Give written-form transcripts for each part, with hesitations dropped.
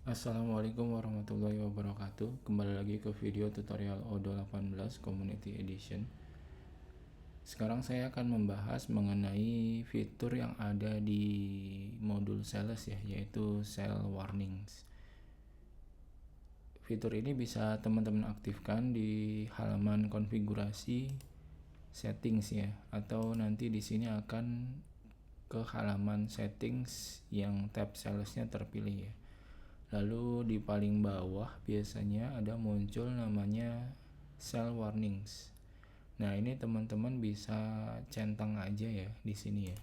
Assalamualaikum warahmatullahi wabarakatuh. Kembali lagi ke video tutorial Odoo 18 Community Edition. Sekarang saya akan membahas mengenai fitur yang ada di modul sales ya, yaitu sale warnings. Fitur ini bisa teman-teman aktifkan di halaman konfigurasi settings ya, atau nanti di sini akan ke halaman settings yang tab salesnya terpilih ya. Lalu di paling bawah biasanya ada muncul namanya sale warnings. Nah, ini teman-teman bisa centang aja ya di sini ya.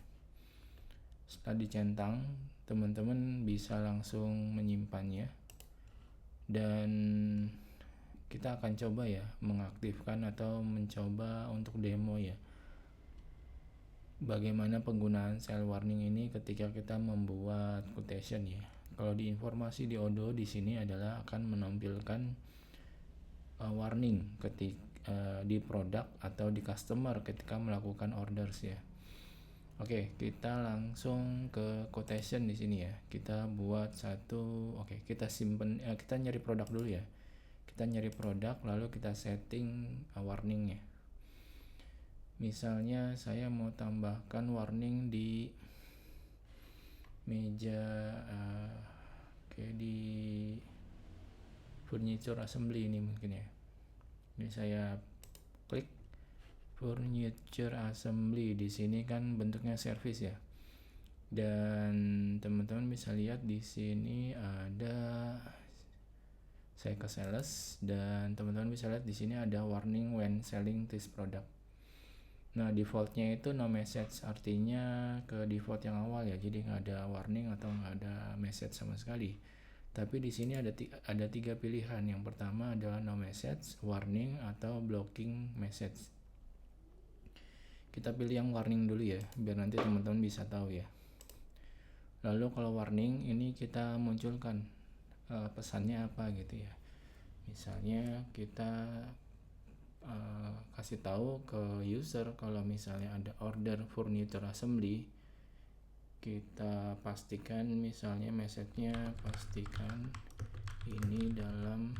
Setelah dicentang, teman-teman bisa langsung menyimpannya. Dan kita akan coba ya mengaktifkan atau mencoba untuk demo ya. Bagaimana penggunaan sale warning ini ketika kita membuat quotation ya. Kalau di informasi di Odoo di sini adalah akan menampilkan warning ketika di produk atau di customer ketika melakukan orders ya. Oke, kita langsung ke quotation di sini ya. Kita buat satu, kita simpen, kita nyari produk dulu ya. Kita nyari produk lalu kita setting warningnya. Misalnya saya mau tambahkan warning di meja di furniture assembly ini mungkin ya. Ini saya klik furniture assembly. Di sini kan bentuknya service ya. Dan teman-teman bisa lihat di sini ada, saya ke sales dan teman-teman bisa lihat di sini ada warning when selling this product. Nah, defaultnya itu no message, artinya ke default yang awal ya, jadi nggak ada warning atau nggak ada message sama sekali. Tapi di sini ada tiga pilihan. Yang pertama adalah no message, warning, atau blocking message. Kita pilih yang warning dulu ya, biar nanti teman-teman bisa tahu ya. Lalu kalau warning ini kita munculkan pesannya apa gitu ya. Misalnya kita kasih tahu ke user kalau misalnya ada order furniture assembly, kita pastikan misalnya message-nya pastikan ini dalam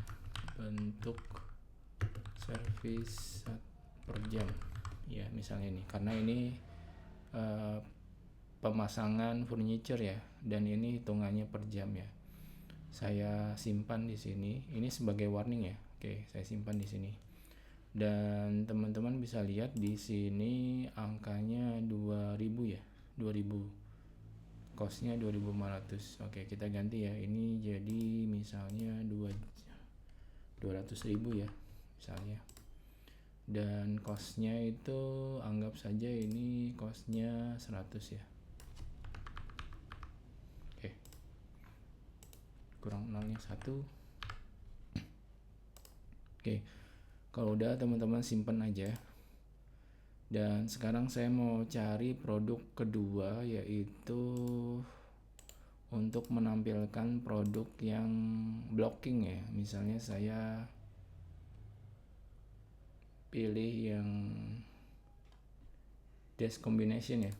bentuk service per jam ya, misalnya ini karena ini pemasangan furniture ya, dan ini hitungannya per jam ya. Saya simpan di sini, ini sebagai warning ya. Oke, saya simpan di sini. Dan teman-teman bisa lihat di sini angkanya 2000 ya, 2000. Costnya 2500. Oke, kita ganti ya. Ini jadi misalnya 200.000 ya misalnya. Dan costnya itu anggap saja ini costnya 100 ya. Oke, kurang nolnya 1. Oke, kalau udah teman-teman simpan aja. Dan sekarang saya mau cari produk kedua, yaitu untuk menampilkan produk yang blocking ya. Misalnya saya pilih yang dash combination ya.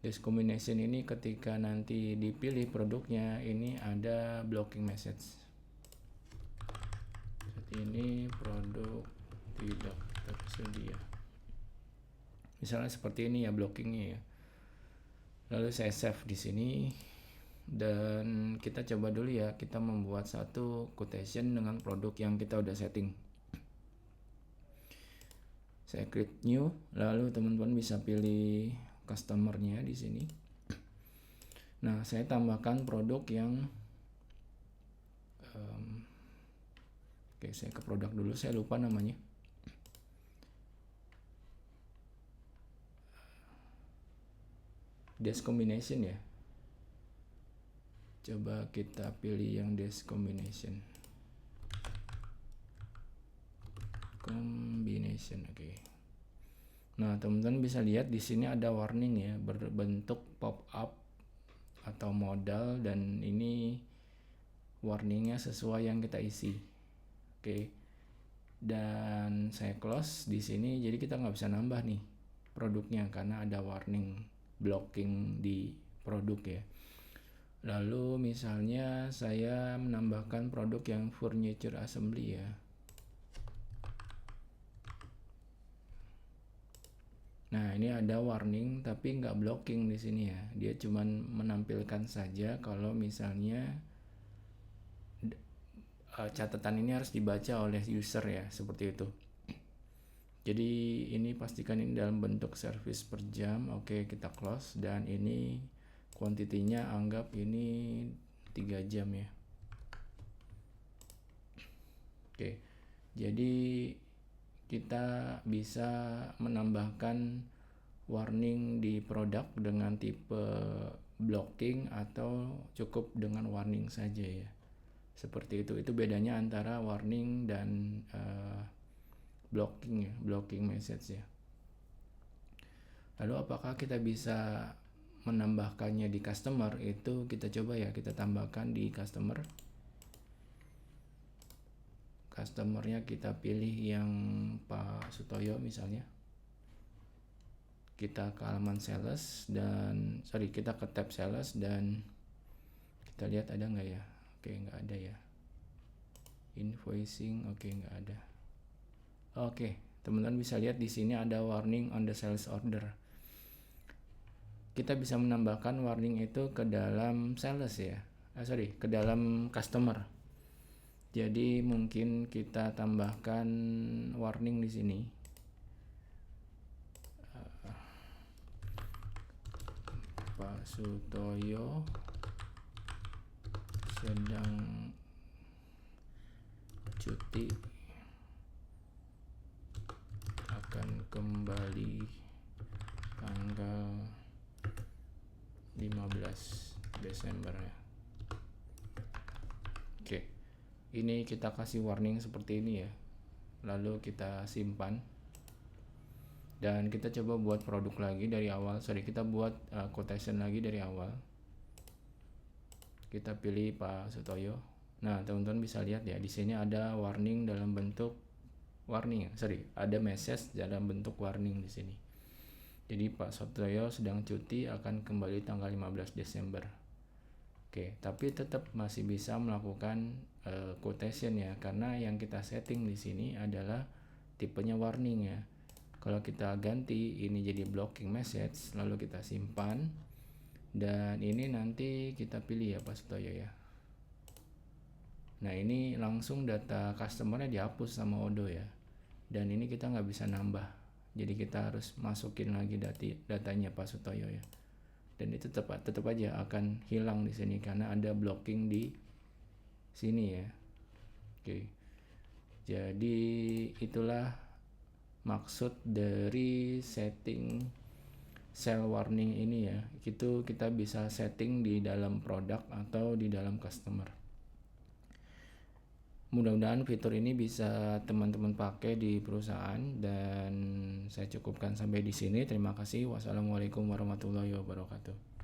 Dash combination ini ketika nanti dipilih produknya ini ada blocking message. Seperti ini, produk tidak tersedia. Misalnya seperti ini ya blockingnya ya. Lalu saya save di sini dan kita coba dulu ya, kita membuat satu quotation dengan produk yang kita udah setting. Saya klik new, lalu teman-teman bisa pilih customernya di sini. Nah, saya tambahkan produk yang saya ke produk dulu, saya lupa namanya. Dash combination ya. Coba kita pilih yang dash combination. Oke. Nah, teman-teman bisa lihat di sini ada warning ya, berbentuk pop up atau modal, dan ini warningnya sesuai yang kita isi. Oke. Dan saya close di sini, jadi kita nggak bisa nambah nih produknya karena ada warning blocking di produk ya. Lalu misalnya saya menambahkan produk yang furniture assembly ya. Nah, ini ada warning tapi nggak blocking di sini ya. Dia cuman menampilkan saja kalau misalnya catatan ini harus dibaca oleh user ya, seperti itu. Jadi ini pastikan ini dalam bentuk service per jam. Oke, kita close, dan ini kuantitinya anggap ini 3 jam ya. Oke. Jadi kita bisa menambahkan warning di produk dengan tipe blocking atau cukup dengan warning saja ya. Seperti itu. Itu bedanya antara warning dan blocking ya, blocking message ya. Lalu apakah kita bisa menambahkannya di customer? Itu kita coba ya, kita tambahkan di customer. Customernya kita pilih yang Pak Sutoyo misalnya. Kita ke halaman sales dan kita ke tab sales dan kita lihat ada nggak ya. Oke, nggak ada ya. Invoicing, oke, nggak ada. Oke, teman-teman bisa lihat di sini ada warning on the sales order. Kita bisa menambahkan warning itu ke dalam sales ya. Ke dalam customer. Jadi mungkin kita tambahkan warning di sini. Pak Sutoyo sedang cuti, akan kembali tanggal 15 Desember ya. Oke. Ini kita kasih warning seperti ini ya. Lalu kita simpan. Dan kita coba buat produk lagi dari awal. Kita buat quotation lagi dari awal. Kita pilih Pak Sutoyo. Nah, teman-teman bisa lihat ya, di sini ada warning dalam bentuk warning. Ada message dalam bentuk warning di sini. Jadi Pak Sutoyo sedang cuti, akan kembali tanggal 15 Desember. Oke, tapi tetap masih bisa melakukan quotation ya, karena yang kita setting di sini adalah tipenya warning ya. Kalau kita ganti ini jadi blocking message, lalu kita simpan, dan ini nanti kita pilih ya Pak Sutoyo ya. Nah, ini langsung data customernya dihapus sama Odoo ya, dan ini kita nggak bisa nambah, jadi kita harus masukin lagi datanya Pak Sutoyo ya, dan itu tetap aja akan hilang di sini karena ada blocking di sini ya. Oke, jadi itulah maksud dari setting sell warning ini ya. Itu kita bisa setting di dalam produk atau di dalam customer. Mudah-mudahan fitur ini bisa teman-teman pakai di perusahaan, dan saya cukupkan sampai di sini. Terima kasih. Wassalamualaikum warahmatullahi wabarakatuh.